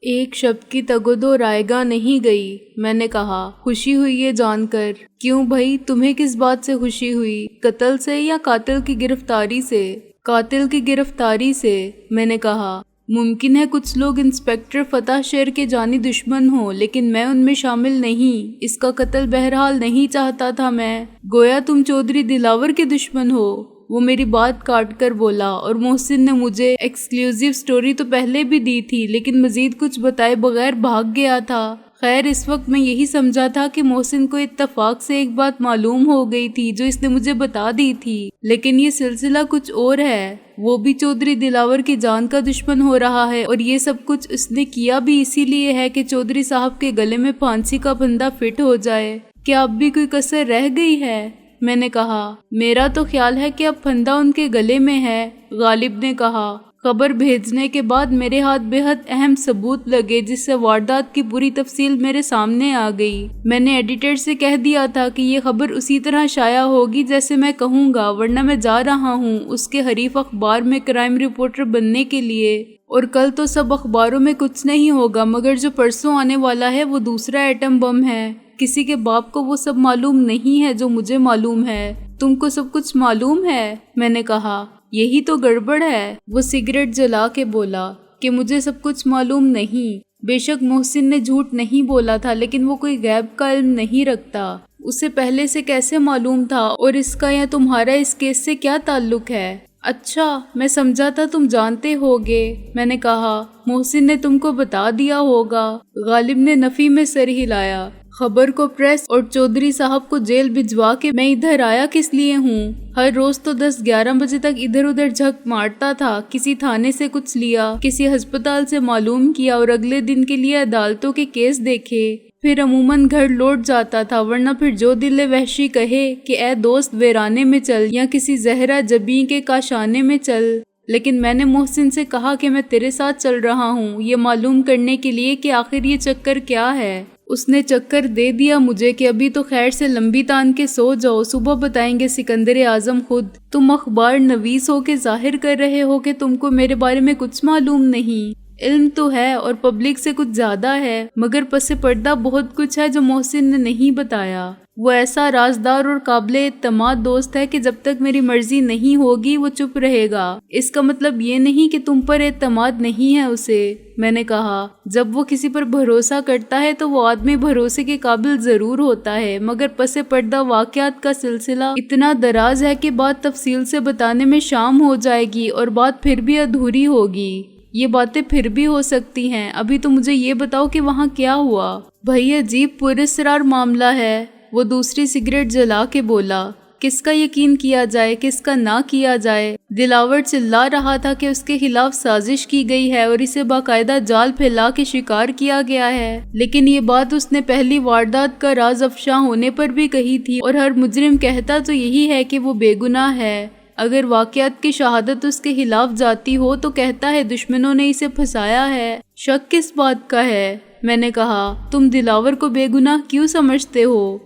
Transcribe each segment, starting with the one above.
ایک شب کی تگودو رائگاں نہیں گئی، میں نے کہا۔ خوشی ہوئی یہ جان کر۔ کیوں بھائی، تمہیں کس بات سے خوشی ہوئی؟ قتل سے یا قاتل کی گرفتاری سے؟ قاتل کی گرفتاری سے، میں نے کہا۔ ممکن ہے کچھ لوگ انسپکٹر فتح شیر کے جانی دشمن ہوں، لیکن میں ان میں شامل نہیں۔ اس کا قتل بہرحال نہیں چاہتا تھا میں۔ گویا تم چودھری دلاور کے دشمن ہو۔ وہ میری بات کاٹ کر بولا، اور محسن نے مجھے ایکسکلوزیو سٹوری تو پہلے بھی دی تھی، لیکن مزید کچھ بتائے بغیر بھاگ گیا تھا۔ خیر، اس وقت میں یہی سمجھا تھا کہ محسن کو اتفاق سے ایک بات معلوم ہو گئی تھی جو اس نے مجھے بتا دی تھی، لیکن یہ سلسلہ کچھ اور ہے۔ وہ بھی چودھری دلاور کی جان کا دشمن ہو رہا ہے، اور یہ سب کچھ اس نے کیا بھی اسی لیے ہے کہ چودھری صاحب کے گلے میں پھانسی کا پھندا فٹ ہو جائے۔ کیا اب بھی کوئی کسر رہ گئی ہے؟ میں نے کہا۔ میرا تو خیال ہے کہ اب پھندا ان کے گلے میں ہے، غالب نے کہا۔ خبر بھیجنے کے بعد میرے ہاتھ بے حد اہم ثبوت لگے، جس سے واردات کی پوری تفصیل میرے سامنے آ گئی۔ میں نے ایڈیٹر سے کہہ دیا تھا کہ یہ خبر اسی طرح شائع ہوگی جیسے میں کہوں گا، ورنہ میں جا رہا ہوں اس کے حریف اخبار میں کرائم رپورٹر بننے کے لیے، اور کل تو سب اخباروں میں کچھ نہیں ہوگا، مگر جو پرسوں آنے والا ہے وہ دوسرا ایٹم بم ہے۔ کسی کے باپ کو وہ سب معلوم نہیں ہے جو مجھے معلوم ہے۔ تم کو سب کچھ معلوم ہے؟ میں نے کہا۔ یہی تو گڑبڑ ہے، وہ سگریٹ جلا کے بولا، کہ مجھے سب کچھ معلوم نہیں۔ بے شک محسن نے جھوٹ نہیں بولا تھا، لیکن وہ کوئی غیب کا علم نہیں رکھتا۔ اسے پہلے سے کیسے معلوم تھا، اور اس کا یا تمہارا اس کیس سے کیا تعلق ہے؟ اچھا، میں سمجھا تھا تم جانتے ہوگے، میں نے کہا۔ محسن نے تم کو بتا دیا ہوگا، غالب نے نفی میں سر ہلایا۔ خبر کو پریس اور چودھری صاحب کو جیل بھجوا کے میں ادھر آیا کس لیے ہوں؟ ہر روز تو 10-11 بجے تک ادھر ادھر جھک مارتا تھا، کسی تھانے سے کچھ لیا، کسی ہسپتال سے معلوم کیا، اور اگلے دن کے لیے عدالتوں کے کیس دیکھے، پھر عموماً گھر لوٹ جاتا تھا، ورنہ پھر جو دل وحشی کہے کہ اے دوست ویرانے میں چل، یا کسی زہرہ جبیں کے کاشانے میں چل۔ لیکن میں نے محسن سے کہا کہ میں تیرے ساتھ چل رہا ہوں، یہ معلوم کرنے کے لیے کہ آخر یہ چکر کیا ہے۔ اس نے چکر دے دیا مجھے کہ ابھی تو خیر سے لمبی تان کے سو جاؤ، صبح بتائیں گے سکندر اعظم خود۔ تم اخبار نویس ہو کے ظاہر کر رہے ہو کہ تم کو میرے بارے میں کچھ معلوم نہیں۔ علم تو ہے، اور پبلک سے کچھ زیادہ ہے، مگر پس پردہ بہت کچھ ہے جو محسن نے نہیں بتایا۔ وہ ایسا رازدار اور قابل اعتماد دوست ہے کہ جب تک میری مرضی نہیں ہوگی وہ چپ رہے گا۔ اس کا مطلب یہ نہیں کہ تم پر اعتماد نہیں ہے اسے، میں نے کہا۔ جب وہ کسی پر بھروسہ کرتا ہے تو وہ آدمی بھروسے کے قابل ضرور ہوتا ہے، مگر پس پردہ واقعات کا سلسلہ اتنا دراز ہے کہ بات تفصیل سے بتانے میں شام ہو جائے گی، اور بات پھر بھی ادھوری ہوگی۔ یہ باتیں پھر بھی ہو سکتی ہیں۔ ابھی تو مجھے یہ بتاؤ کہ وہاں کیا ہوا؟ بھائی، عجیب پراسرار معاملہ ہے، وہ دوسری سگریٹ جلا کے بولا۔ کس کا یقین کیا جائے، کس کا نہ کیا جائے؟ دلاور چلا رہا تھا کہ اس کے خلاف سازش کی گئی ہے اور اسے باقاعدہ جال پھیلا کے شکار کیا گیا ہے، لیکن یہ بات اس نے پہلی واردات کا راز افشاں ہونے پر بھی کہی تھی، اور ہر مجرم کہتا تو یہی ہے کہ وہ بے گناہ ہے۔ اگر واقعات کی شہادت اس کے خلاف جاتی ہو تو کہتا ہے دشمنوں نے اسے پھنسایا ہے۔ شک کس بات کا ہے؟ میں نے کہا۔ تم دلاور کو بے گناہ کیوں سمجھتے ہو؟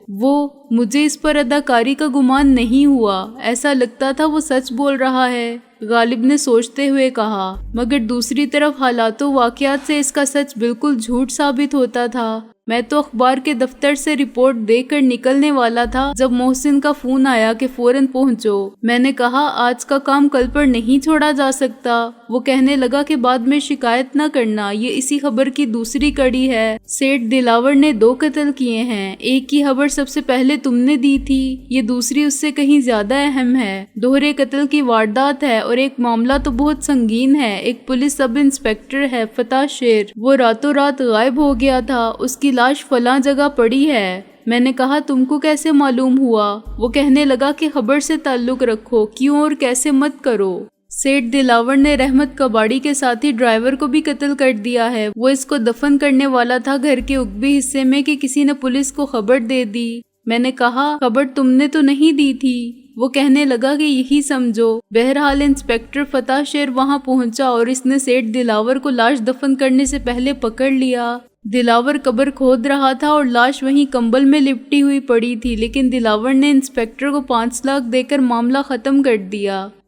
مجھے اس پر اداکاری کا گمان نہیں ہوا، ایسا لگتا تھا وہ سچ بول رہا ہے، غالب نے سوچتے ہوئے کہا۔ مگر دوسری طرف حالات و واقعات سے اس کا سچ بالکل جھوٹ ثابت ہوتا تھا۔ میں تو اخبار کے دفتر سے رپورٹ دے کر نکلنے والا تھا جب محسن کا فون آیا کہ فوراً پہنچو۔ میں نے کہا آج کا کام کل پر نہیں چھوڑا جا سکتا۔ وہ کہنے لگا کہ بعد میں شکایت نہ کرنا، یہ اسی خبر کی دوسری کڑی ہے۔ سیٹھ دلاور نے 2 قتل کیے ہیں، ایک کی خبر سب سے پہلے تم نے دی تھی، یہ دوسری اس سے کہیں زیادہ اہم ہے، دوہرے قتل کی واردات ہے، اور ایک معاملہ تو بہت سنگین ہے۔ ایک پولیس سب انسپکٹر ہے فتح شیر، وہ راتوں رات غائب ہو گیا تھا، اس کی لاش فلاں جگہ پڑی ہے۔ میں نے کہا تم کو کیسے معلوم ہوا؟ وہ کہنے لگا کہ خبر سے تعلق رکھو، کیوں اور کیسے مت کرو۔ سیٹھ دلاور نے رحمت کباڑی کے ساتھی ڈرائیور کو بھی قتل کر دیا ہے، وہ اس کو دفن کرنے والا تھا گھر کے عقبی حصے میں کہ کسی نے پولیس کو خبر دے دی۔ میں نے کہا خبر تم نے تو نہیں دی تھی؟ وہ کہنے لگا کہ یہی سمجھو۔ بہرحال انسپکٹر فتح شیر وہاں پہنچا اور اس نے سیٹھ دلاور کو لاش دفن کرنے سے پہلے پکڑ لیا۔ دلاور قبر کھود رہا تھا اور لاش وہیں کمبل میں لپٹی ہوئی پڑی تھی، لیکن دلاور نے انسپکٹر کو 5 لاکھ دے کر معاملہ ختم کر دیا۔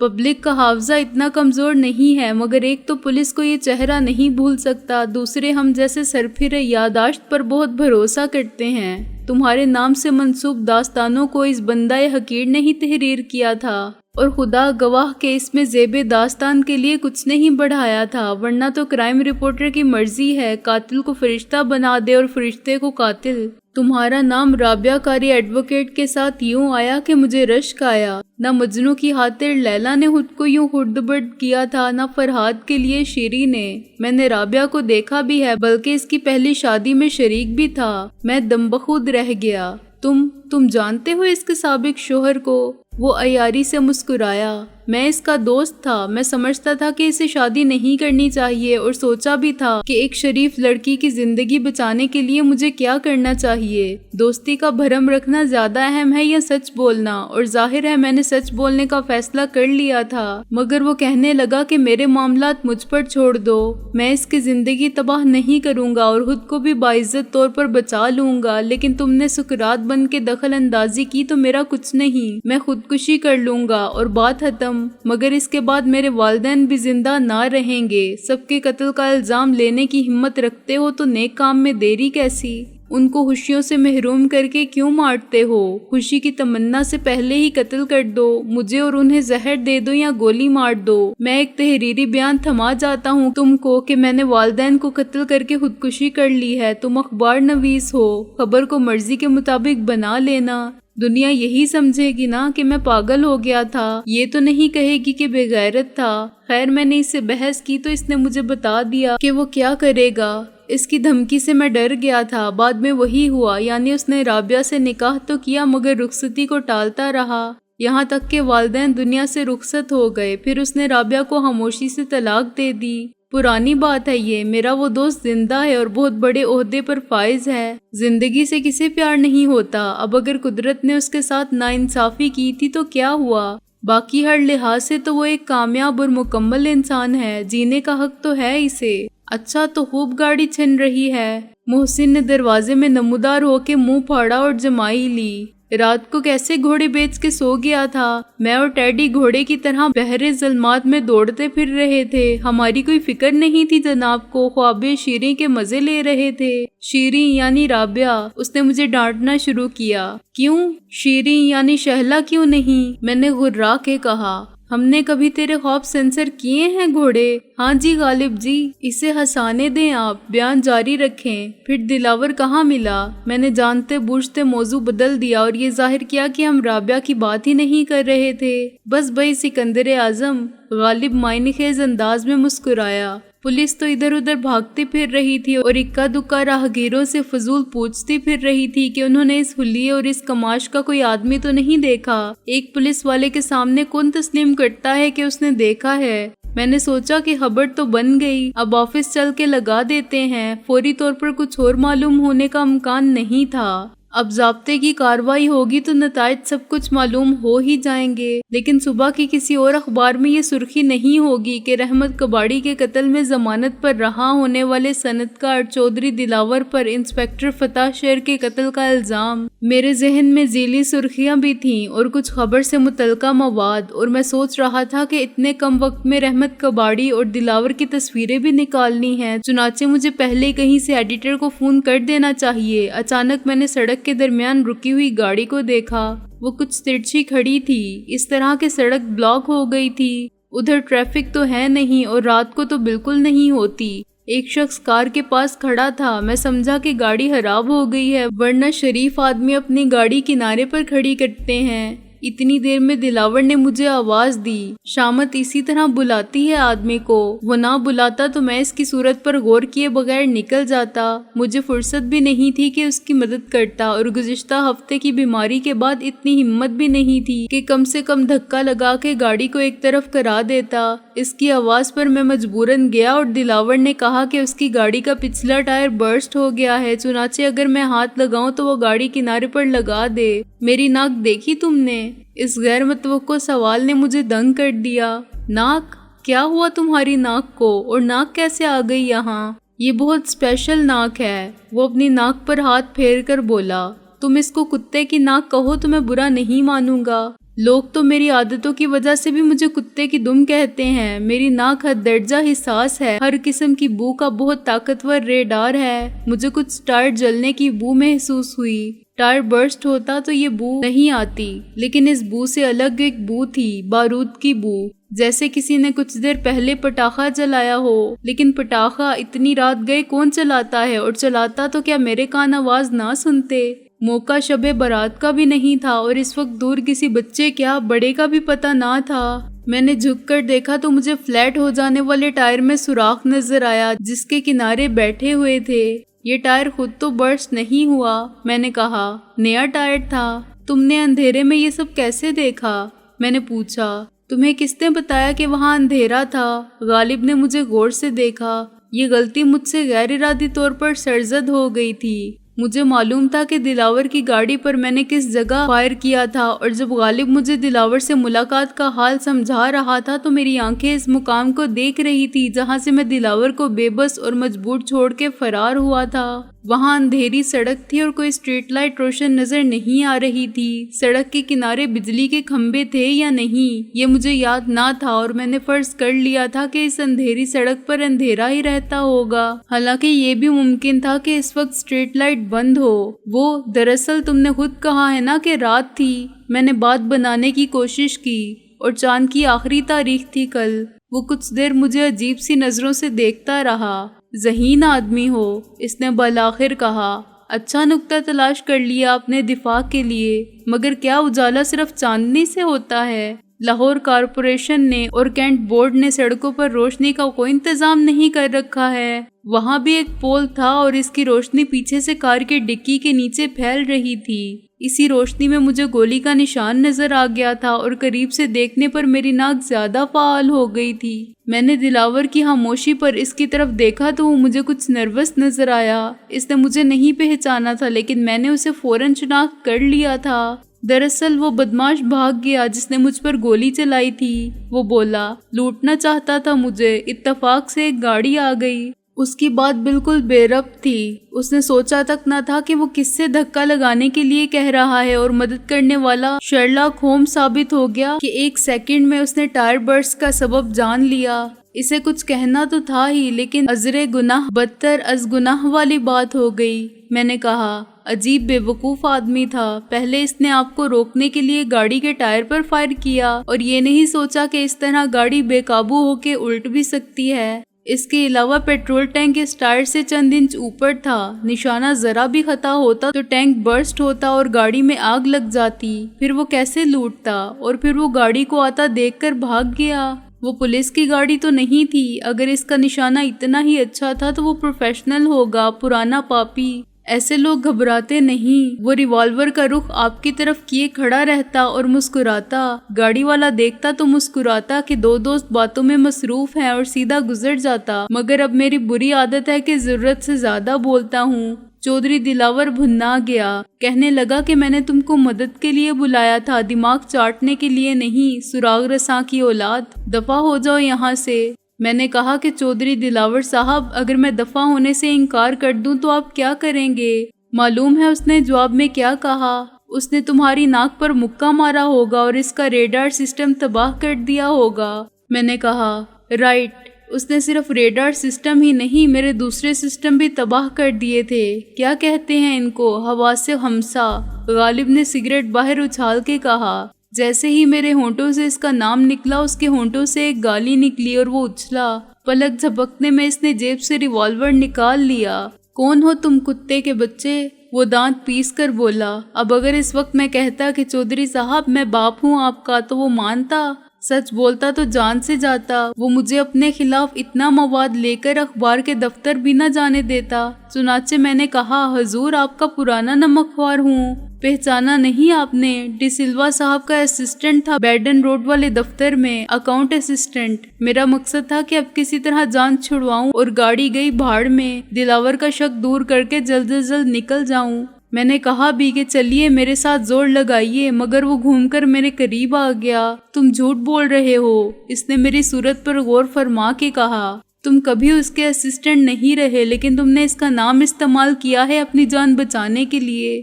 پبلک کا حافظہ اتنا کمزور نہیں ہے، مگر ایک تو پولیس کو یہ چہرہ نہیں بھول سکتا، دوسرے ہم جیسے سرفرے یادداشت پر بہت بھروسہ کرتے ہیں۔ تمہارے نام سے منسوب داستانوں کو اس بندہ حقیر نے ہی تحریر کیا تھا، اور خدا گواہ کہ اس میں زیب داستان کے لیے کچھ نہیں بڑھایا تھا، ورنہ تو کرائم رپورٹر کی مرضی ہے قاتل کو فرشتہ بنا دے اور فرشتے کو قاتل۔ تمہارا نام رابعہ قاری ایڈوکیٹ کے ساتھ یوں آیا کہ مجھے رشک آیا۔ نہ مجنوں کی خاطر لیلا نے خود کو یوں خرد برد کیا تھا، نہ فرحاد کے لیے شیری نے۔ میں نے رابعہ کو دیکھا بھی ہے، بلکہ اس کی پہلی شادی میں شریک بھی تھا۔ میں دم بخود رہ گیا۔ تم جانتے ہو اس کے سابق شوہر کو؟ وہ عیاری سے مسکرایا۔ میں اس کا دوست تھا، میں سمجھتا تھا کہ اسے شادی نہیں کرنی چاہیے، اور سوچا بھی تھا کہ ایک شریف لڑکی کی زندگی بچانے کے لیے مجھے کیا کرنا چاہیے۔ دوستی کا بھرم رکھنا زیادہ اہم ہے یا سچ بولنا؟ اور ظاہر ہے میں نے سچ بولنے کا فیصلہ کر لیا تھا، مگر وہ کہنے لگا کہ میرے معاملات مجھ پر چھوڑ دو، میں اس کی زندگی تباہ نہیں کروں گا اور خود کو بھی باعزت طور پر بچا لوں گا، لیکن تم نے سکرات بن کے دخل اندازی کی تو میرا کچھ نہیں، میں خودکشی کر لوں گا اور بات ختم۔ مگر اس کے بعد میرے والدین بھی زندہ نہ رہیں گے۔ سب کے قتل کا الزام لینے کی ہمت رکھتے ہو تو نیک کام میں دیری کیسی؟ ان کو خوشیوں سے محروم کر کے کیوں مارتے ہو؟ خوشی کی تمنا سے پہلے ہی قتل کر دو، مجھے اور انہیں زہر دے دو یا گولی مار دو۔ میں ایک تحریری بیان تھما جاتا ہوں تم کو کہ میں نے والدین کو قتل کر کے خودکشی کر لی ہے۔ تم اخبار نویس ہو، خبر کو مرضی کے مطابق بنا لینا۔ دنیا یہی سمجھے گی نا کہ میں پاگل ہو گیا تھا، یہ تو نہیں کہے گی کہ بے غیرت تھا۔ خیر میں نے اس سے بحث کی تو اس نے مجھے بتا دیا کہ وہ کیا کرے گا۔ اس کی دھمکی سے میں ڈر گیا تھا، بعد میں وہی ہوا، یعنی اس نے رابعہ سے نکاح تو کیا مگر رخصتی کو ٹالتا رہا، یہاں تک کہ والدین دنیا سے رخصت ہو گئے۔ پھر اس نے رابعہ کو خاموشی سے طلاق دے دی۔ پرانی بات ہے یہ، میرا وہ دوست زندہ ہے اور بہت بڑے عہدے پر فائز ہے۔ زندگی سے کسے پیار نہیں ہوتا؟ اب اگر قدرت نے اس کے ساتھ ناانصافی کی تھی تو کیا ہوا؟ باقی ہر لحاظ سے تو وہ ایک کامیاب اور مکمل انسان ہے، جینے کا حق تو ہے اسے۔ اچھا تو خوب گاڑی چھن رہی ہے۔ محسن نے دروازے میں نمودار ہو کے منہ پھاڑا اور جمائی لی۔ رات کو کیسے گھوڑے بیچ کے سو گیا تھا؟ میں اور ٹیڈی گھوڑے کی طرح بحر ظلمات میں دوڑتے پھر رہے تھے، ہماری کوئی فکر نہیں تھی جناب کو، خواب شیریں کے مزے لے رہے تھے۔ شیریں یعنی رابعہ، اس نے مجھے ڈانٹنا شروع کیا۔ کیوں شیریں یعنی شہلا کیوں نہیں؟ میں نے غرا کے کہا۔ ہم نے کبھی تیرے خواب سینسر کیے ہیں گھوڑے؟ ہاں جی غالب جی۔ اسے ہنسانے دیں، آپ بیان جاری رکھیں۔ پھر دلاور کہاں ملا؟ میں نے جانتے بوجھتے موضوع بدل دیا اور یہ ظاہر کیا کہ ہم رابعہ کی بات ہی نہیں کر رہے تھے۔ بس بھائی سکندر اعظم، غالب معنی خیز انداز میں مسکرایا۔ پولیس تو ادھر ادھر بھاگتی پھر رہی تھی اور اکا دکا راہگیروں سے فضول پوچھتی پھر رہی تھی کہ انہوں نے اس حلیے اور اس کماش کا کوئی آدمی تو نہیں دیکھا۔ ایک پولیس والے کے سامنے کون تسلیم کرتا ہے کہ اس نے دیکھا ہے؟ میں نے سوچا کہ خبر تو بن گئی، اب آفس چل کے لگا دیتے ہیں، فوری طور پر کچھ اور معلوم ہونے کا امکان نہیں تھا۔ اب ضابطے کی کارروائی ہوگی تو نتائج سب کچھ معلوم ہو ہی جائیں گے، لیکن صبح کی کسی اور اخبار میں یہ سرخی نہیں ہوگی کہ رحمت کباڑی کے قتل میں ضمانت پر رہا ہونے والے صنعتکار چودھری دلاور پر انسپکٹر فتح شیر کے قتل کا الزام۔ میرے ذہن میں ذیلی سرخیاں بھی تھیں اور کچھ خبر سے متعلقہ مواد، اور میں سوچ رہا تھا کہ اتنے کم وقت میں رحمت کباڑی اور دلاور کی تصویریں بھی نکالنی ہیں، چنانچہ مجھے پہلے کہیں سے ایڈیٹر کو فون کر دینا چاہیے۔ اچانک میں نے سڑک کے درمیان رکی ہوئی گاڑی کو دیکھا، وہ کچھ ترچھی کھڑی تھی، اس طرح کہ سڑک بلاک ہو گئی تھی۔ ادھر ٹریفک تو ہے نہیں اور رات کو تو بالکل نہیں ہوتی۔ ایک شخص کار کے پاس کھڑا تھا، میں سمجھا کہ گاڑی خراب ہو گئی ہے، ورنہ شریف آدمی اپنی گاڑی کنارے پر کھڑی کرتے ہیں۔ اتنی دیر میں دلاور نے مجھے آواز دی۔ شامت اسی طرح بلاتی ہے آدمی کو، وہ نہ بلاتا تو میں اس کی صورت پر غور کیے بغیر نکل جاتا، مجھے فرصت بھی نہیں تھی کہ اس کی مدد کرتا، اور گزشتہ ہفتے کی بیماری کے بعد اتنی ہمت بھی نہیں تھی کہ کم سے کم دھکا لگا کے گاڑی کو ایک طرف کرا دیتا۔ اس کی آواز پر میں مجبوراً گیا اور دلاور نے کہا کہ اس کی گاڑی کا پچھلا ٹائر برسٹ ہو گیا ہے، چنانچہ اگر میں ہاتھ لگاؤں تو وہ گاڑی کنارے پر لگا دے۔ میری ناک دیکھی تم نے؟ اس غیر متوقع سوال نے مجھے دنگ کر دیا۔ ناک؟ کیا ہوا تمہاری ناک کو؟ اور ناک کیسے آ گئی یہاں؟ یہ بہت اسپیشل ناک ہے۔ وہ اپنی ناک پر ہاتھ پھیر کر بولا۔ تم اس کو کتے کی ناک کہو تو میں برا نہیں مانوں گا، لوگ تو میری عادتوں کی وجہ سے بھی مجھے کتے کی دم کہتے ہیں۔ میری ناک حد درجہ حساس ہے، ہر قسم کی بو کا بہت طاقتور ریڈار ہے۔ مجھے کچھ ٹائر جلنے کی بو محسوس ہوئی۔ ٹائر برسٹ ہوتا تو یہ بو نہیں آتی، لیکن اس بو سے الگ ایک بو تھی، بارود کی بو، جیسے کسی نے کچھ دیر پہلے پٹاخہ جلایا ہو۔ لیکن پٹاخہ اتنی رات گئے کون چلاتا ہے، اور چلاتا تو کیا میرے کان آواز نہ سنتے؟ موقع شب برات کا بھی نہیں تھا، اور اس وقت دور کسی بچے کیا بڑے کا بھی پتہ نہ تھا۔ میں نے جھک کر دیکھا تو مجھے فلیٹ ہو جانے والے ٹائر میں سوراخ نظر آیا جس کے کنارے بیٹھے ہوئے تھے۔ یہ ٹائر خود تو برسٹ نہیں ہوا، میں نے کہا، نیا ٹائر تھا۔ تم نے اندھیرے میں یہ سب کیسے دیکھا؟ میں نے پوچھا۔ تمہیں کس نے بتایا کہ وہاں اندھیرا تھا؟ غالب نے مجھے غور سے دیکھا۔ یہ غلطی مجھ سے غیر ارادی طور پر سرزد ہو گئی تھی۔ مجھے معلوم تھا کہ دلاور کی گاڑی پر میں نے کس جگہ فائر کیا تھا، اور جب غالب مجھے دلاور سے ملاقات کا حال سمجھا رہا تھا تو میری آنکھیں اس مقام کو دیکھ رہی تھی جہاں سے میں دلاور کو بے بس اور مجبور چھوڑ کے فرار ہوا تھا۔ وہاں اندھیری سڑک تھی اور کوئی اسٹریٹ لائٹ روشن نظر نہیں آ رہی تھی۔ سڑک کے کنارے بجلی کے کھمبے تھے یا نہیں یہ مجھے یاد نہ تھا، اور میں نے فرض کر لیا تھا کہ اس اندھیری سڑک پر اندھیرا ہی رہتا ہوگا، حالانکہ یہ بھی ممکن تھا کہ اس وقت اسٹریٹ لائٹ بند ہو۔ وہ دراصل تم نے خود کہا ہے نا کہ رات تھی۔ میں نے بات بنانے کی کوشش کی، اور چاند کی آخری تاریخ تھی کل۔ وہ کچھ دیر مجھے عجیب سی نظروں سے دیکھتا رہا۔ ذہین آدمی ہو، اس نے بالآخر کہا۔ اچھا نکتہ تلاش کر لیا اپنے دفاع کے لیے، مگر کیا اجالا صرف چاندنی سے ہوتا ہے؟ لاہور کارپوریشن نے اور کینٹ بورڈ نے سڑکوں پر روشنی کا کوئی انتظام نہیں کر رکھا ہے۔ وہاں بھی ایک پول تھا اور اس کی روشنی پیچھے سے کار کے ڈکی کے نیچے پھیل رہی تھی۔ اسی روشنی میں مجھے گولی کا نشان نظر آ گیا تھا، اور قریب سے دیکھنے پر میری ناک زیادہ فعال ہو گئی تھی۔ میں نے دلاور کی خاموشی پر اس کی طرف دیکھا تو وہ مجھے کچھ نروس نظر آیا۔ اس نے مجھے نہیں پہچانا تھا، لیکن میں نے اسے فوراً شناخت کر لیا تھا۔ دراصل وہ بدماش بھاگ گیا جس نے مجھ پر گولی چلائی تھی۔ وہ بولا، لوٹنا چاہتا تھا مجھے، اتفاق سے ایک گاڑی آ گئی۔ اس کی بات بالکل بے ربط تھی۔ اس نے سوچا تک نہ تھا کہ وہ کس سے دھکا لگانے کے لیے کہہ رہا ہے، اور مدد کرنے والا شرلاک ہومز ثابت ہو گیا کہ ایک سیکنڈ میں اس نے ٹائر برسٹ کا سبب جان لیا۔ اسے کچھ کہنا تو تھا ہی، لیکن ازرے گناہ بدتر از گناہ والی بات ہو گئی۔ میں نے کہا، عجیب بے وقوف آدمی تھا۔ پہلے اس نے آپ کو روکنے کے لیے گاڑی کے ٹائر پر فائر کیا، اور یہ نہیں سوچا کہ اس طرح گاڑی بے قابو ہو کے الٹ بھی سکتی ہے۔ اس کے علاوہ پیٹرول ٹینک اس ٹائر سے چند انچ اوپر تھا۔ نشانہ ذرا بھی خطا ہوتا تو ٹینک برسٹ ہوتا اور گاڑی میں آگ لگ جاتی۔ پھر وہ کیسے لوٹتا؟ اور پھر وہ گاڑی کو آتا دیکھ کر بھاگ گیا۔ وہ پولیس کی گاڑی تو نہیں تھی۔ اگر اس کا نشانہ اتنا ہی اچھا تھا تو وہ پروفیشنل ہوگا، پرانا پاپی۔ ایسے لوگ گھبراتے نہیں۔ وہ ریوالور کا رخ آپ کی طرف کیے کھڑا رہتا اور مسکراتا۔ گاڑی والا دیکھتا تو مسکراتا کہ دو دوست باتوں میں مصروف ہیں، اور سیدھا گزر جاتا۔ مگر اب میری بری عادت ہے کہ ضرورت سے زیادہ بولتا ہوں۔ چودھری دلاور بھنا گیا، کہنے لگا کہ میں نے تم کو مدد کے لیے بلایا تھا، دماغ چاٹنے کے لیے نہیں، سراغ رساں کی اولاد، دفع ہو جاؤ یہاں سے۔ میں نے کہا کہ چودھری دلاور صاحب، اگر میں دفع ہونے سے انکار کر دوں تو آپ کیا کریں گے؟ معلوم ہے اس نے جواب میں کیا کہا؟ اس نے تمہاری ناک پر مکہ مارا ہوگا اور اس کا ریڈار سسٹم تباہ کر دیا ہوگا۔ میں نے کہا، رائٹ، اس نے صرف ریڈار سسٹم ہی نہیں، میرے دوسرے سسٹم بھی تباہ کر دیے تھے۔ کیا کہتے ہیں ان کو؟ حواس خمسہ۔ غالب نے سگریٹ باہر اچھال کے کہا۔ جیسے ہی میرے ہونٹوں سے اس کا نام نکلا، اس کے ہونٹوں سے ایک گالی نکلی اور وہ اچھلا۔ پلک جھپکنے میں اس نے جیب سے ریوالور نکال لیا۔ کون ہو تم کتے کے بچے؟ وہ دانت پیس کر بولا۔ اب اگر اس وقت میں کہتا کہ چودھری صاحب میں باپ ہوں آپ کا تو وہ مانتا؟ سچ بولتا تو جان سے جاتا۔ وہ مجھے اپنے خلاف اتنا مواد لے کر اخبار کے دفتر بھی نہ جانے دیتا۔ چنانچہ میں نے کہا، حضور آپ کا پرانا نمک خوار ہوں۔ پہچانا نہیں آپ نے؟ ڈی سلوا صاحب کا اسسٹنٹ تھا بیڈن روڈ والے دفتر میں، اکاؤنٹ اسسٹنٹ۔ میرا مقصد تھا کہ اب کسی طرح جان چھڑواؤں اور گاڑی گئی بھاڑ میں، دلاور کا شک دور کر کے جلد از جلد نکل جاؤں۔ میں نے کہا بھی کہ چلیے میرے ساتھ زور لگائیے، مگر وہ گھوم کر میرے قریب آ گیا۔ تم جھوٹ بول رہے ہو، اس نے میری صورت پر غور فرما کے کہا۔ تم کبھی اس کے اسسٹنٹ نہیں رہے، لیکن تم نے اس کا نام استعمال کیا ہے اپنی جان بچانے کے لیے۔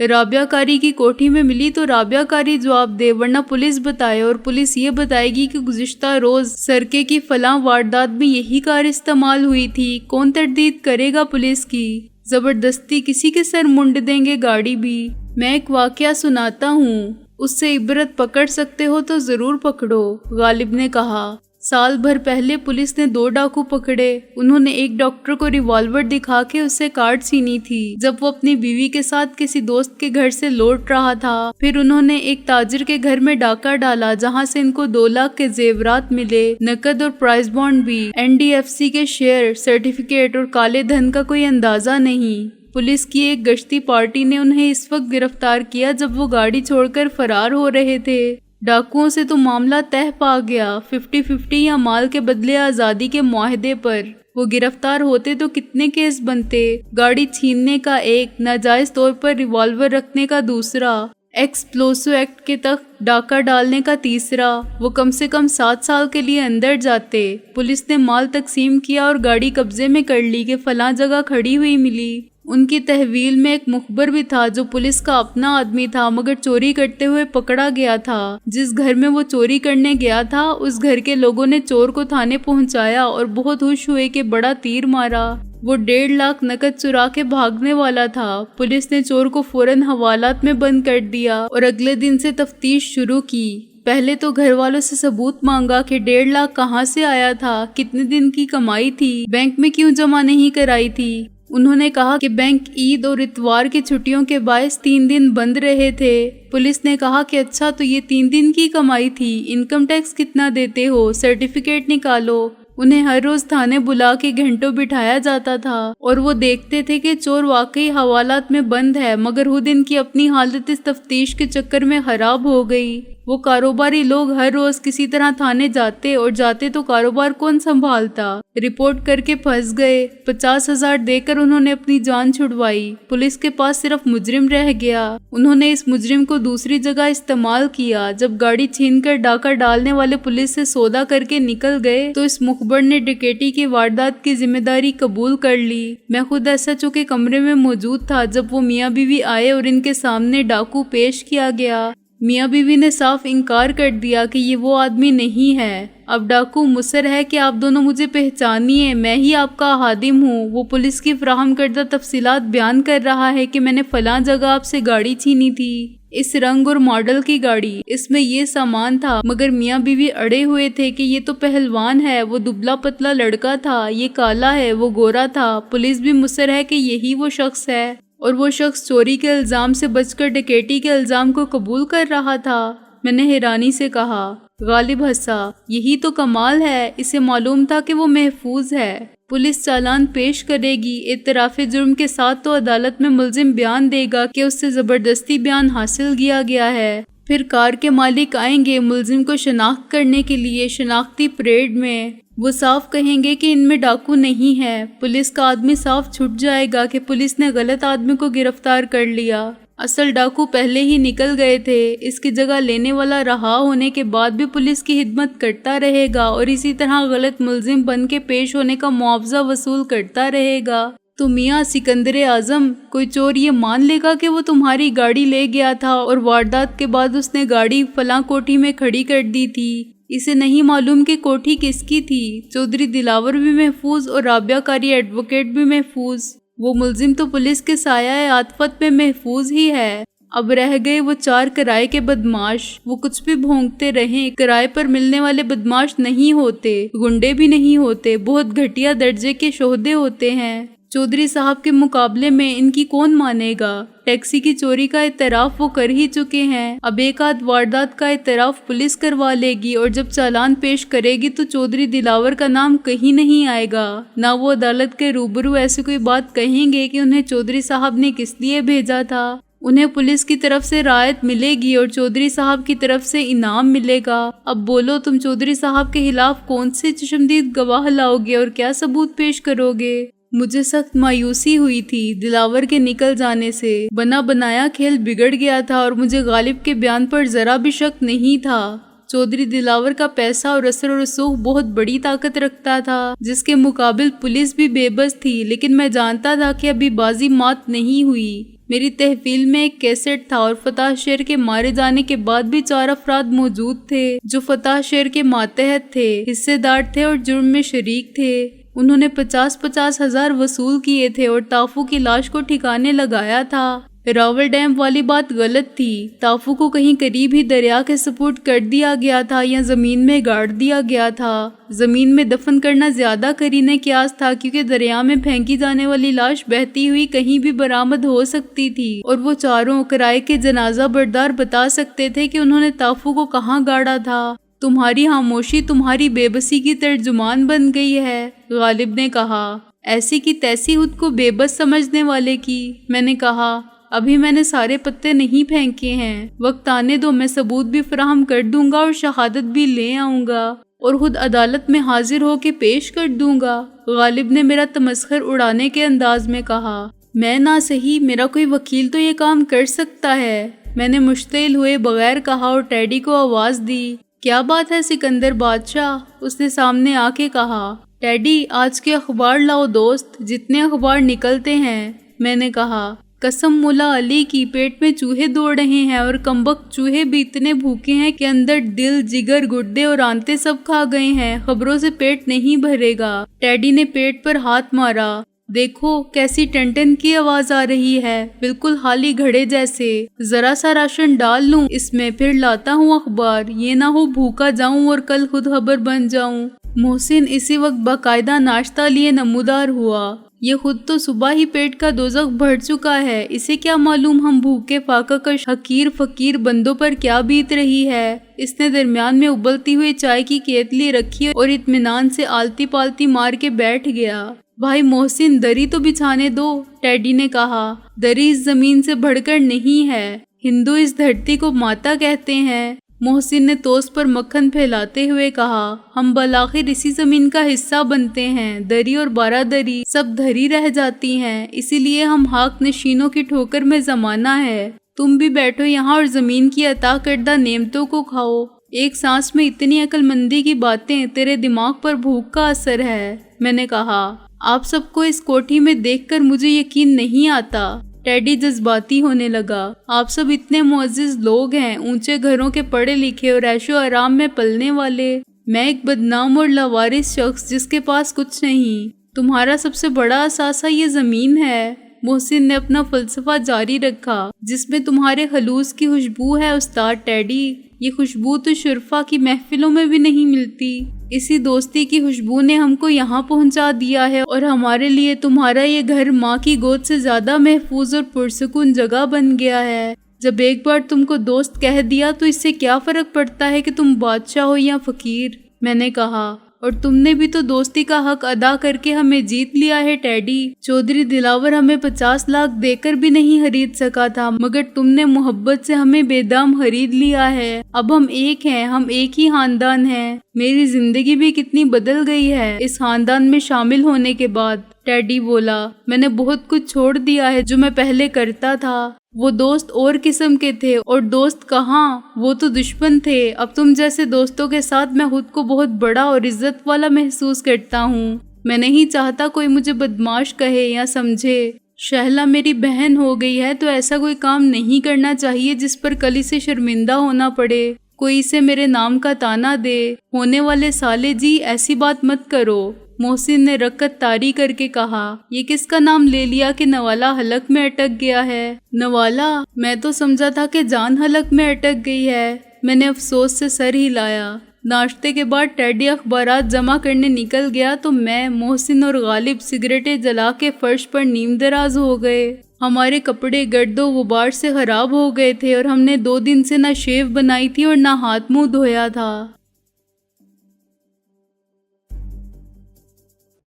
رابعہ قاری کی کوٹھی میں ملی تو رابعہ قاری جواب دے ورنہ پولیس بتائے، اور پولیس یہ بتائے گی کہ گزشتہ روز سرکے کی فلاں واردات میں یہی کار استعمال ہوئی تھی۔ کون تردید کرے گا پولیس کی؟ زبردستی کسی کے سر منڈ دیں گے گاڑی بھی۔ میں ایک واقعہ سناتا ہوں، اس سے عبرت پکڑ سکتے ہو تو ضرور پکڑو، غالب نے کہا۔ سال بھر پہلے پولیس نے 2 ڈاکو پکڑے۔ انہوں نے ایک ڈاکٹر کو ریوالور دکھا کے اس سے کارڈ چھینی تھی جب وہ اپنی بیوی کے ساتھ کسی دوست کے گھر سے لوٹ رہا تھا۔ پھر انہوں نے ایک تاجر کے گھر میں ڈاکہ ڈالا جہاں سے ان کو 2 لاکھ کے زیورات ملے، نقد اور پرائز بانڈ بھی۔ NDFC کے شیئر، سرٹیفکیٹ اور کالے دھن کا کوئی اندازہ نہیں۔ پولیس کی ایک گشتی پارٹی نے انہیں اس وقت گرفتار کیا جب وہ گاڑی چھوڑ کر فرار ہو رہے تھے۔ ڈاکوؤں سے تو معاملہ تہہ پا گیا، 50-50 یا مال کے بدلے آزادی کے معاہدے پر۔ وہ گرفتار ہوتے تو کتنے کیس بنتے، گاڑی چھیننے کا ایک، ناجائز طور پر ریوالور رکھنے کا دوسرا، ایکسپلوسو ایکٹ کے تحت ڈاکہ ڈالنے کا تیسرا۔ وہ کم سے کم 7 سال کے لیے اندر جاتے۔ پولیس نے مال تقسیم کیا اور گاڑی قبضے میں کر لی کہ فلاں جگہ کھڑی ہوئی ملی۔ ان کی تحویل میں ایک مخبر بھی تھا جو پولیس کا اپنا آدمی تھا مگر چوری کرتے ہوئے پکڑا گیا تھا۔ جس گھر میں وہ چوری کرنے گیا تھا اس گھر کے لوگوں نے چور کو تھانے پہنچایا اور بہت خوش ہوئے کہ بڑا تیر مارا۔ وہ 1.5 لاکھ نقد چرا کے بھاگنے والا تھا۔ پولیس نے چور کو فوراً حوالات میں بند کر دیا اور اگلے دن سے تفتیش شروع کی۔ پہلے تو گھر والوں سے ثبوت مانگا کہ 1.5 لاکھ کہاں سے آیا تھا، کتنے دن کی کمائی تھی، بینک میں کیوں جمع نہیں کرائی تھی۔ انہوں نے کہا کہ بینک عید اور اتوار کی چھٹیوں کے باعث 3 دن بند رہے تھے۔ پولیس نے کہا کہ اچھا تو یہ 3 دن کی کمائی تھی، انکم ٹیکس کتنا دیتے ہو، سرٹیفکیٹ نکالو۔ انہیں ہر روز تھانے بلا کے گھنٹوں بٹھایا جاتا تھا اور وہ دیکھتے تھے کہ چور واقعی حوالات میں بند ہے مگر خود ان کی اپنی حالت اس تفتیش کے چکر میں خراب ہو گئی۔ وہ کاروباری لوگ ہر روز کسی طرح تھانے جاتے اور جاتے تو کاروبار کون سنبھالتا۔ رپورٹ کر کے پھنس گئے، 50,000 دے کر انہوں نے اپنی جان چھڑوائی۔ پولیس کے پاس صرف مجرم رہ گیا۔ انہوں نے اس مجرم کو دوسری جگہ استعمال کیا۔ جب گاڑی چھین کر ڈاکہ ڈالنے والے پولیس سے سودا کر کے نکل گئے تو اس مخبر نے ڈکیٹی کی واردات کی ذمہ داری قبول کر لی۔ میں خود SHO کے کمرے میں موجود تھا جب وہ میاں بیوی آئے اور ان کے سامنے ڈاکو پیش کیا گیا۔ میاں بیوی نے صاف انکار کر دیا کہ یہ وہ آدمی نہیں ہے۔ اب ڈاکو مصر ہے کہ آپ دونوں مجھے پہچانیے، میں ہی آپ کا خادم ہوں۔ وہ پولیس کی فراہم کردہ تفصیلات بیان کر رہا ہے کہ میں نے فلاں جگہ آپ سے گاڑی چھینی تھی، اس رنگ اور ماڈل کی گاڑی، اس میں یہ سامان تھا، مگر میاں بیوی اڑے ہوئے تھے کہ یہ تو پہلوان ہے، وہ دبلا پتلا لڑکا تھا، یہ کالا ہے، وہ گورا تھا۔ پولیس بھی مصر ہے کہ یہی وہ شخص ہے اور وہ شخص چوری کے الزام سے بچ کر ڈکیٹی کے الزام کو قبول کر رہا تھا۔ میں نے حیرانی سے کہا۔ غالب ہنسا۔ یہی تو کمال ہے، اسے معلوم تھا کہ وہ محفوظ ہے۔ پولیس چالان پیش کرے گی، اعتراف جرم کے ساتھ تو عدالت میں ملزم بیان دے گا کہ اس سے زبردستی بیان حاصل کیا گیا ہے۔ پھر کار کے مالک آئیں گے ملزم کو شناخت کرنے کے لیے شناختی پریڈ میں۔ وہ صاف کہیں گے کہ ان میں ڈاکو نہیں ہے۔ پولیس کا آدمی صاف چھٹ جائے گا کہ پولیس نے غلط آدمی کو گرفتار کر لیا، اصل ڈاکو پہلے ہی نکل گئے تھے۔ اس کی جگہ لینے والا رہا ہونے کے بعد بھی پولیس کی خدمت کرتا رہے گا اور اسی طرح غلط ملزم بن کے پیش ہونے کا معاوضہ وصول کرتا رہے گا۔ تو میاں سکندر اعظم، کوئی چور یہ مان لے گا کہ وہ تمہاری گاڑی لے گیا تھا اور واردات کے بعد اس نے گاڑی فلاں کوٹھی میں کھڑی کر دی تھی؟ اسے نہیں معلوم کہ کوٹھی کس کی تھی۔ چودھری دلاور بھی محفوظ اور رابعہ قاری ایڈوکیٹ بھی محفوظ۔ وہ ملزم تو پولیس کے سایہ عاطفت میں محفوظ ہی ہے۔ اب رہ گئے وہ 4 کرائے کے بدماش۔ وہ کچھ بھی بھونکتے رہیں، کرائے پر ملنے والے بدماش نہیں ہوتے، گنڈے بھی نہیں ہوتے، بہت گھٹیا درجے کے شہدے ہوتے ہیں۔ چودھری صاحب کے مقابلے میں ان کی کون مانے گا؟ ٹیکسی کی چوری کا اعتراف وہ کر ہی چکے ہیں، اب ایک آدھ واردات کا اعتراف پولیس کروا لے گی اور جب چالان پیش کرے گی تو چودھری دلاور کا نام کہیں نہیں آئے گا، نہ وہ عدالت کے روبرو ایسی کوئی بات کہیں گے کہ انہیں چودھری صاحب نے کس لیے بھیجا تھا۔ انہیں پولیس کی طرف سے رعایت ملے گی اور چودھری صاحب کی طرف سے انعام ملے گا۔ اب بولو تم چودھری صاحب کے خلاف کون سے چشمدید گواہ لاؤ گے اور کیا ثبوت پیش کرو گے؟ مجھے سخت مایوسی ہوئی تھی دلاور کے نکل جانے سے۔ بنا بنایا کھیل بگڑ گیا تھا اور مجھے غالب کے بیان پر ذرا بھی شک نہیں تھا۔ چودھری دلاور کا پیسہ اور اثر و رسوخ بہت بڑی طاقت رکھتا تھا جس کے مقابل پولیس بھی بے بس تھی، لیکن میں جانتا تھا کہ ابھی بازی مات نہیں ہوئی۔ میری تحویل میں ایک کیسٹ تھا اور فتح شیر کے مارے جانے کے بعد بھی 4 افراد موجود تھے جو فتح شیر کے ماتحت تھے، حصے دار تھے اور جرم میں شریک تھے۔ انہوں نے 50 ہزار وصول کیے تھے اور تافو کی لاش کو ٹھکانے لگایا تھا۔ راول ڈیم والی بات غلط تھی۔ تافو کو کہیں قریب ہی دریا کے سپرد کر دیا گیا تھا یا زمین میں گاڑ دیا گیا تھا۔ زمین میں دفن کرنا زیادہ قرینہ قیاس تھا کیونکہ دریا میں پھینکی جانے والی لاش بہتی ہوئی کہیں بھی برآمد ہو سکتی تھی اور وہ چاروں کرائے کے جنازہ بردار بتا سکتے تھے کہ انہوں نے تافو کو کہاں گاڑا تھا۔ تمہاری خاموشی تمہاری بے بسی کی ترجمان بن گئی ہے، غالب نے کہا، ایسی کی تیسی خود کو بے بس سمجھنے والے کی۔ میں نے کہا، ابھی میں نے سارے پتے نہیں پھینکے ہیں، وقت آنے دو، میں ثبوت بھی فراہم کر دوں گا اور شہادت بھی لے آؤں گا اور خود عدالت میں حاضر ہو کے پیش کر دوں گا، غالب نے میرا تمسخر اڑانے کے انداز میں کہا۔ میں نہ صحیح، میرا کوئی وکیل تو یہ کام کر سکتا ہے، میں نے مشتعل ہوئے بغیر کہا اور ٹیڈی کو آواز دی۔ کیا بات ہے سکندر بادشاہ؟ اس نے سامنے آ کے کہا۔ ٹیڈی، آج کے اخبار لاؤ دوست، جتنے اخبار نکلتے ہیں، میں نے کہا۔ قسم مولا علی کی، پیٹ میں چوہے دوڑ رہے ہیں اور کمبخت چوہے بھی اتنے بھوکے ہیں کہ اندر دل، جگر، گردے اور آنتے سب کھا گئے ہیں، خبروں سے پیٹ نہیں بھرے گا۔ ٹیڈی نے پیٹ پر ہاتھ مارا۔ دیکھو کیسی ٹن ٹن کی آواز آ رہی ہے، بالکل خالی گھڑے جیسے۔ ذرا سا راشن ڈال لوں اس میں، پھر لاتا ہوں اخبار، یہ نہ ہو بھوکا جاؤں اور کل خود خبر بن جاؤں۔ محسن اسی وقت باقاعدہ ناشتہ لیے نمودار ہوا۔ یہ خود تو صبح ہی پیٹ کا دوزخ بھر چکا ہے، اسے کیا معلوم ہم بھوکے فاقہ کش حقیر فقیر بندوں پر کیا بیت رہی ہے۔ اس نے درمیان میں ابلتی ہوئی چائے کی کیتلی رکھی اور اطمینان سے آلتی پالتی مار کے بیٹھ گیا۔ بھائی محسن، دری تو بچھانے دو، ٹیڈی نے کہا۔ دری اس زمین سے بڑھ کر نہیں ہے، ہندو اس دھرتی کو ماتا کہتے ہیں، محسن نے توست پر مکھن پھیلاتے ہوئے کہا۔ ہم بالآخر اسی زمین کا حصہ بنتے ہیں، دری اور بارہ دری سب دھری رہ جاتی ہیں، اسی لیے ہم حق نشینوں کی ٹھوکر میں زمانہ ہے۔ تم بھی بیٹھو یہاں اور زمین کی عطا کردہ نعمتوں کو کھاؤ۔ ایک سانس میں اتنی عقل مندی کی باتیں، تیرے دماغ پر بھوک کا اثر ہے، میں نے کہا۔ آپ سب کو اس کوٹھی میں دیکھ کر مجھے یقین نہیں آتا۔ ٹیڈی جذباتی ہونے لگا۔ آپ سب اتنے معزز لوگ ہیں، اونچے گھروں کے پڑھے لکھے اور عیش و آرام میں پلنے والے، میں ایک بدنام اور لاوارث شخص جس کے پاس کچھ نہیں۔ تمہارا سب سے بڑا اثاثہ یہ زمین ہے، محسن نے اپنا فلسفہ جاری رکھا، جس میں تمہارے خلوص کی خوشبو ہے استاد ٹیڈی۔ یہ خوشبو تو شرفا کی محفلوں میں بھی نہیں ملتی۔ اسی دوستی کی خوشبو نے ہم کو یہاں پہنچا دیا ہے اور ہمارے لیے تمہارا یہ گھر ماں کی گود سے زیادہ محفوظ اور پرسکون جگہ بن گیا ہے۔ جب ایک بار تم کو دوست کہہ دیا تو اس سے کیا فرق پڑتا ہے کہ تم بادشاہ ہو یا فقیر، میں نے کہا۔ اور تم نے بھی تو دوستی کا حق ادا کر کے ہمیں جیت لیا ہے ٹیڈی۔ چودھری دلاور ہمیں 50 لاکھ دے کر بھی نہیں خرید سکا تھا، مگر تم نے محبت سے ہمیں بے دام خرید لیا ہے۔ اب ہم ایک ہیں، ہم ایک ہی خاندان ہیں۔ میری زندگی بھی کتنی بدل گئی ہے اس خاندان میں شامل ہونے کے بعد، ٹیڈی بولا۔ میں نے بہت کچھ چھوڑ دیا ہے جو میں پہلے کرتا تھا۔ وہ دوست اور قسم کے تھے اور دوست کہاں، وہ تو دشمن تھے۔ اب تم جیسے دوستوں کے ساتھ میں خود کو بہت بڑا اور عزت والا محسوس کرتا ہوں۔ میں نہیں چاہتا کوئی مجھے بدمعاش کہے یا سمجھے۔ شہلا میری بہن ہو گئی ہے تو ایسا کوئی کام نہیں کرنا چاہیے جس پر کل اسے شرمندہ ہونا پڑے، کوئی اسے میرے نام کا تانا دے۔ ہونے والے سالے جی، ایسی بات مت کرو، محسن نے رکعت طاری کر کے کہا۔ یہ کس کا نام لے لیا کہ نوالا حلق میں اٹک گیا ہے؟ نوالا؟ میں تو سمجھا تھا کہ جان حلق میں اٹک گئی ہے، میں نے افسوس سے سر ہلایا۔ ناشتے کے بعد ٹیڈی اخبارات جمع کرنے نکل گیا تو میں، محسن اور غالب سگریٹیں جلا کے فرش پر نیم دراز ہو گئے۔ ہمارے کپڑے گرد و غبار سے خراب ہو گئے تھے اور ہم نے 2 دن سے نہ شیو بنائی تھی اور نہ ہاتھ منہ دھویا تھا۔